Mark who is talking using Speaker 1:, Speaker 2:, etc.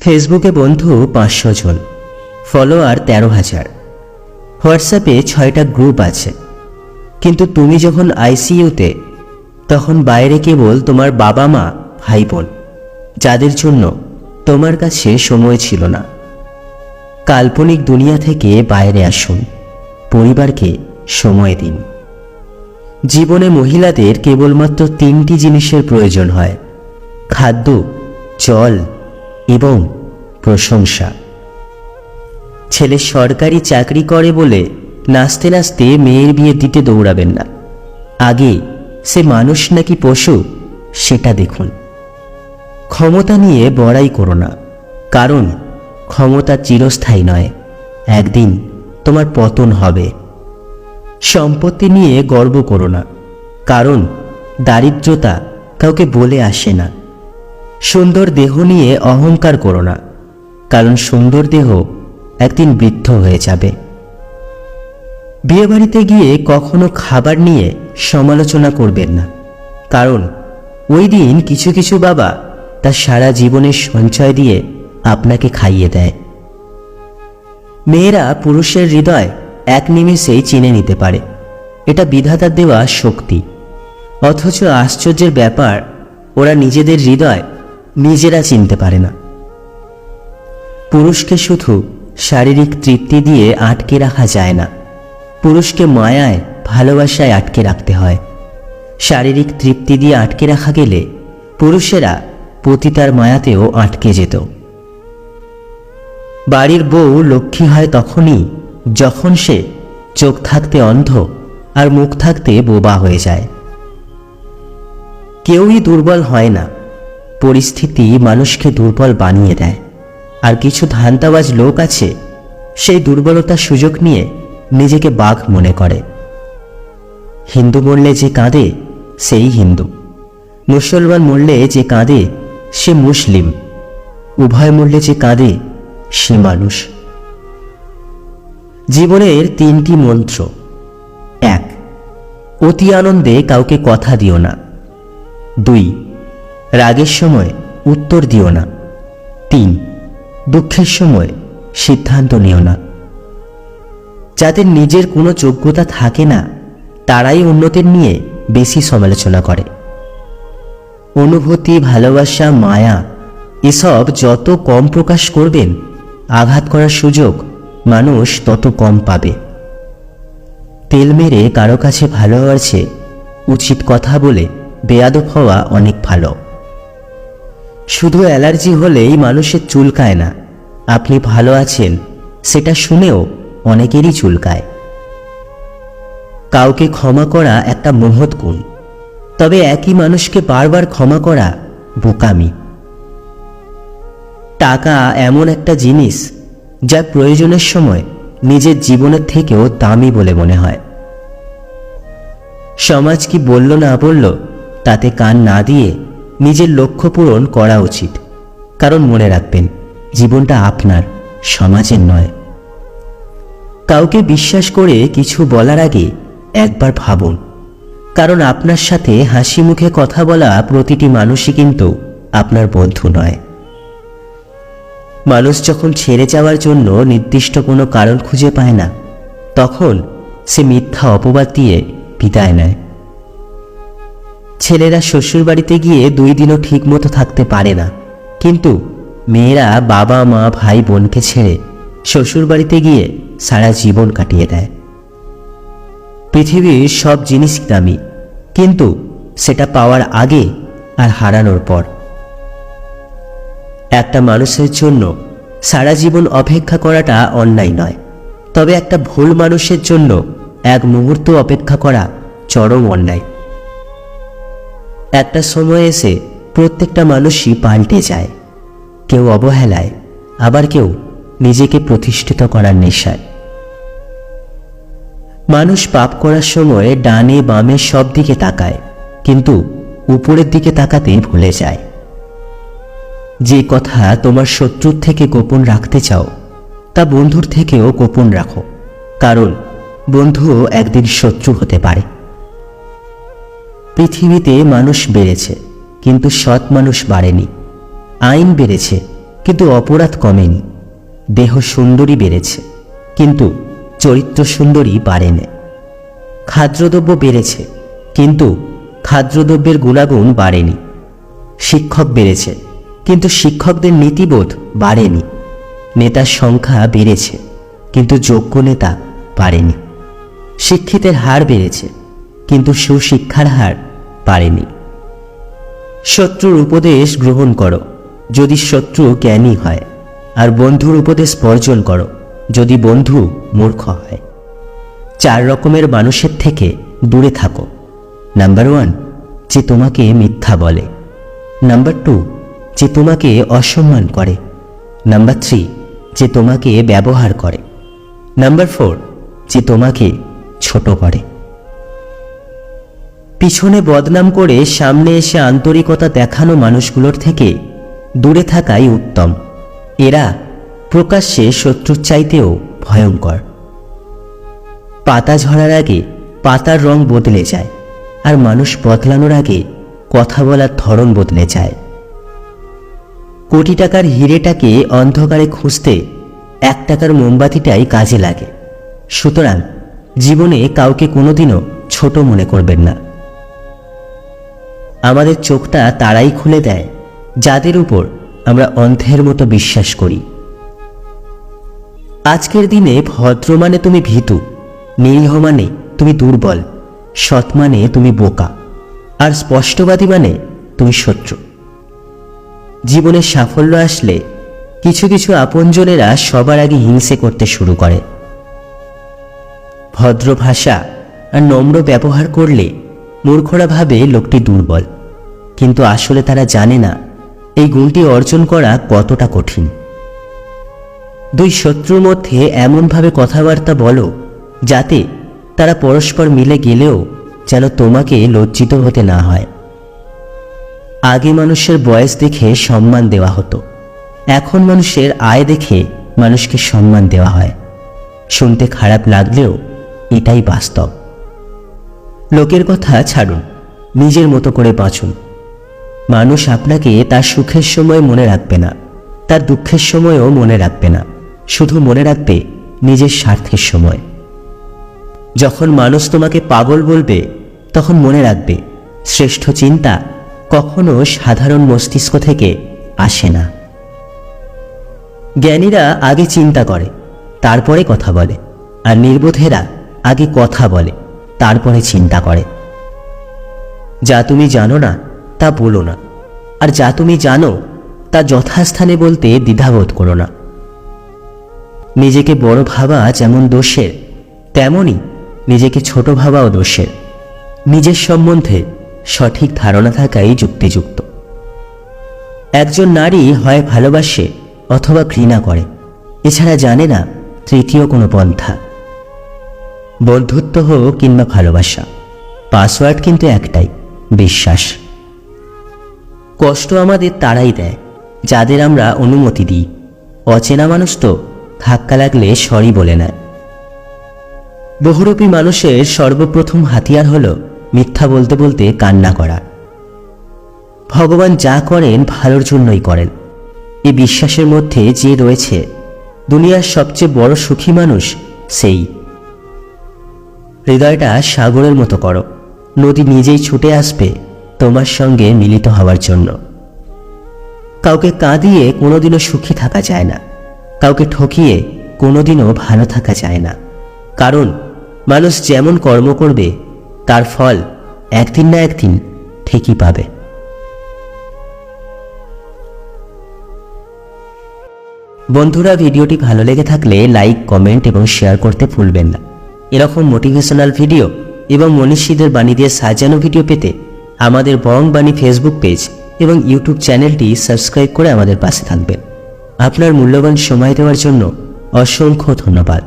Speaker 1: ফেসবুকে বন্ধু 500 জন, ফলোয়ার 13,000, হোয়াটসঅ্যাপে 6টা গ্রুপ আছে। কিন্তু তুমি যখন আইসিইউতে, তখন বাইরে কেবল তোমার বাবা মা ভাই বোন, যাদের জন্য তোমার কাছে সময় ছিল না। কাল্পনিক দুনিয়া থেকে বাইরে আসুন, পরিবারকে সময় দিন। জীবনে মহিলাদের কেবলমাত্র 3টি জিনিসের প্রয়োজন হয়: খাদ্য, জল এবং প্রশংসা। ছেলে সরকারি চাকরি করে বলে নাচতে নাচতে মেয়ের বিয়ে দিতে দৌড়াবেন না। আগে সে মানুষ নাকি পশু সেটা দেখুন। ক্ষমতা নিয়ে বড়াই করো না, কারণ ক্ষমতা চিরস্থায়ী নয়, একদিন তোমার পতন হবে। সম্পত্তি নিয়ে গর্ব করো না, কারণ দারিদ্রতা কাউকে বলে আসে না। সুন্দর দেহ নিয়ে অহংকার করো না, কারণ সুন্দর দেহ একদিন বৃদ্ধ হয়ে যাবে। বিয়েবাড়িতে গিয়ে কখনো খাবার নিয়ে সমালোচনা করবেন না, কারণ ওই দিন কিছু কিছু বাবা তার সারা জীবনের সঞ্চয় দিয়ে আপনাকে খাইয়ে দেয়। মেয়েরা পুরুষের হৃদয় এক নিমেষেই চিনে নিতে পারে, এটা বিধাতার দেওয়া শক্তি। অথচ আশ্চর্যের ব্যাপার, ওরা নিজেদের হৃদয় নিজেরা চিনতে পারে না। পুরুষকে শুধু শারীরিক তৃপ্তি দিয়ে আটকে রাখা যায় না, পুরুষকে মায়ায়, ভালোবাসায় আটকে রাখতে হয়। শারীরিক তৃপ্তি দিয়ে আটকে রাখা গেলে পুরুষেরা পতিতার মায়াতেও আটকে যেত। বাড়ির বউ লক্ষ্মী হয় তখনই যখন সে চোখ থাকতে অন্ধ আর মুখ থাকতে বোবা হয়ে যায়। কেউই দুর্বল হয় না, পরিস্থিতি মানুষকে দুর্বল বানিয়ে দেয়। আর কিছু ধান্দাবাজ লোক আছে, সেই দুর্বলতার সুযোগ নিয়ে নিজেকে বাঘ মনে করে। হিন্দু মরলে যে কাঁদে সেই হিন্দু, মুসলমান মরলে যে কাঁদে সে মুসলিম, উভয় মরলে যে কাঁদে সে মানুষ। জীবনের 3টি মন্ত্র: 1. অতি আনন্দে কাউকে কথা দিও না। 2. রাগের সময় উত্তর দিও না। 3. দুঃখের সময় সিদ্ধান্ত নিও না। যাদের নিজের কোনো যোগ্যতা থাকে না, তারাই অন্যদের নিয়ে বেশি সমালোচনা করে। অনুভূতি, ভালোবাসা, মায়া এসব যত কম প্রকাশ করবেন, আঘাত করার সুযোগ মানুষ তত কম পাবে। তেল মেরে কারো কাছে ভালো হওয়ার চেয়ে উচিত কথা বলে বেয়াদব হওয়া অনেক ভালো। শুধু অ্যালার্জি হলেই মানুষের চুলকায় না, আপনি ভালো আছেন সেটা শুনেও অনেকেরই চুলকায়। কাউকে ক্ষমা করা একটা মহৎ গুণ, তবে একই মানুষকে বারবার ক্ষমা করা বোকামি। টাকা এমন একটা জিনিস যা প্রয়োজনের সময় নিজের জীবনের থেকেও দামি বলে মনে হয়। সমাজ কি বলল না বলল তাতে কান না দিয়ে নিজের লক্ষ্য পূরণ করা উচিত, কারণ মনে রাখবেন, জীবনটা আপনার, সমাজের নয়। কাউকে বিশ্বাস করে কিছু বলার আগে একবার ভাবুন, কারণ আপনার সাথে হাসি মুখে কথা বলা প্রতিটি মানুষই কিন্তু আপনার বন্ধু নয়। মানুষ যখন ছেড়ে যাওয়ার জন্য নির্দিষ্ট কোনো কারণ খুঁজে পায় না, তখন সে মিথ্যা অপবাদ দিয়ে বিদায় নেয়। ছেলেরা শ্বশুরবাড়িতে গিয়ে 2 দিনও ঠিক মতো থাকতে পারে না, কিন্তু মেয়েরা বাবা মা ভাই বোনকে ছেড়ে শ্বশুরবাড়িতে গিয়ে সারা জীবন কাটিয়ে দেয়। পৃথিবীর সব জিনিসই দামি, কিন্তু সেটা পাওয়ার আগে আর হারানোর পর। একটা মানুষের জন্য সারা জীবন অপেক্ষা করাটা অন্যায় নয়, তবে একটা ভুল মানুষের জন্য এক মুহূর্ত অপেক্ষা করা চরম অন্যায়। একটা সময় এসে প্রত্যেকটা মানুষই পাল্টে যায়, কেউ অবহেলায়, আবার কেউ নিজেকে প্রতিষ্ঠিত করার নেশায়। মানুষ পাপ করার সময় ডানে বামে সব দিকে তাকায়, কিন্তু উপরের দিকে তাকাতে ভুলে যায়। যে কথা তোমার শত্রুর থেকে গোপন রাখতে চাও, তা বন্ধুর থেকেও গোপন রাখো, কারণ বন্ধুও একদিন শত্রু হতে পারে। পৃথিবীতে মানুষ বেড়েছে, কিন্তু সৎ মানুষ বাড়েনি। আইন বেড়েছে, কিন্তু অপরাধ কমেনি। দেহ সুন্দরী বেড়েছে, কিন্তু চরিত্র সুন্দরী বাড়েনি। খাদ্যদ্রব্য বেড়েছে, কিন্তু খাদ্যদ্রব্যের গুণাগুণ বাড়েনি। শিক্ষক বেড়েছে, কিন্তু শিক্ষকদের নীতিবোধ বাড়েনি। নেতার সংখ্যা বেড়েছে, কিন্তু যোগ্য নেতা বাড়েনি। শিক্ষিতের হার বেড়েছে, কিন্তু সুশিক্ষার হার বাড়েনি। শত্রুর উপদেশ গ্রহণ করো যদি শত্রু জ্ঞানী হয়, আর বন্ধুর উপদেশ বর্জন করো যদি বন্ধু মূর্খ হয়। 4 রকমের মানুষের থেকে দূরে থাকো। নাম্বার 1, যে তোমাকে মিথ্যা বলে। নাম্বার 2, যে তোমাকে অসম্মান করে। নাম্বার 3, যে তোমাকে ব্যবহার করে। নাম্বার 4, যে তোমাকে ছোট করে। পিছনে বদনাম করে সামনে এসে আন্তরিকতা দেখানো মানুষগুলোর থেকে দূরে থাকাই উত্তম। এরা প্রকাশ্যে শত্রুর চাইতেও ভয়ঙ্কর। পাতা ঝরার আগে পাতার রং বদলে যায়, আর মানুষ বদলানোর আগে কথা বলার ধরন বদলে যায়। কোটি টাকার হিরেটাকে অন্ধকারে খুঁজতে 1 টাকার মোমবাতিটাই কাজে লাগে। সুতরাং জীবনে কাউকে কোনোদিনও ছোট মনে করবেন না। আমাদের চোখটা তারাই খুলে দেয় যাদের উপর আমরা অন্ধের মতো বিশ্বাস করি। আজকের দিনে ভদ্র মানে তুমি ভীতু, নিরীহ মানে তুমি দুর্বল, সৎ মানে তুমি বোকা, আর স্পষ্টবাদী মানে তুমি শত্রু। জীবনে সাফল্য আসলে কিছু কিছু আপনজনেরা সবার আগে হিংসে করতে শুরু করে। ভদ্র ভাষা আর নম্র ব্যবহার করলে মূর্খরা ভাবে লোকটি দুর্বল, কিন্তু আসলে তারা জানে না এই গুণটি অর্জন করা কতটা কঠিন। 2 শত্রুর মধ্যে এমনভাবে কথাবার্তা বলো যাতে তারা পরস্পর মিলে গেলেও যেন তোমাকে লজ্জিত হতে না হয়। আগে মানুষের বয়স দেখে সম্মান দেওয়া হতো, এখন মানুষের আয় দেখে মানুষকে সম্মান দেওয়া হয়। শুনতে খারাপ লাগলেও এটাই বাস্তব। লোকের কথা ছাড়ুন, নিজের মতো করে বাঁচুন। মানুষ আপনাকে তার সুখের সময় মনে রাখবে না, তার দুঃখের সময়ও মনে রাখবে না, শুধু মনে রাখবে নিজের স্বার্থের সময়। যখন মানুষ তোমাকে পাগল বলবে তখন মনে রাখবে শ্রেষ্ঠ চিন্তা কখনো সাধারণ মস্তিষ্ক থেকে আসে না। জ্ঞানীরা আগে চিন্তা করে তারপরে কথা বলে, আর নির্বোধেরা আগে কথা বলে তারপরে চিন্তা করে। যা তুমি জানো না তা বলো না, আর যা তুমি জানো তা যথাস্থানে বলতে দ্বিধাবোধ করো না। নিজেকে বড় ভাবা যেমন দোষের, তেমনি নিজেকে ছোট ভাবাও দোষের। নিজের সম্বন্ধে সঠিক ধারণা থাকাই যুক্তিযুক্ত। একজন নারী হয় ভালোবাসে অথবা ঘৃণা করে, এছাড়া জানে না তৃতীয় কোনো পন্থা। বন্ধুত্ব হোক কিংবা ভালোবাসা, পাসওয়ার্ড কিন্তু একটাই, বিশ্বাস। কষ্ট আমাদের তারাই দেয় যাদের আমরা অনুমতি দিই। অচেনা মানুষ তো ধাক্কা লাগলে সরি বলে নেয়। বহুরূপী মানুষের সর্বপ্রথম হাতিয়ার হলো মিথ্যা বলতে বলতে কান্না করা। ভগবান যা করেন ভালোর জন্যই করেন, এই বিশ্বাসের মধ্যে যে রয়েছে দুনিয়ার সবচেয়ে বড় সুখী মানুষ সেই। হৃদয়টা সাগরের মতো করো, নদী নিজেই ছুটে আসবে তোমার সঙ্গে মিলিত হওয়ার জন্য। কাউকে কাঁদিয়ে কোনোদিনও সুখী থাকা যায় না, কাউকে ঠকিয়ে কোনোদিনও ভালো থাকা যায় না। কারণ মানুষ যেমন কর্ম করবে তার ফল একদিন না একদিন ঠিকই পাবে। বন্ধুরা, ভিডিওটি ভালো লেগে থাকলে লাইক, কমেন্ট এবং শেয়ার করতে ভুলবেন না। এরকম মোটিভেশনাল ভিডিও এবং মনীষীদের বাণী দিয়ে সাজানো ভিডিও পেতে আমাদের বং বাণী ফেসবুক পেজ এবং ইউটিউব চ্যানেলটি সাবস্ক্রাইব করে আমাদের পাশে থাকবেন। আপনার মূল্যবান সময় দেওয়ার জন্য অসংখ্য ধন্যবাদ।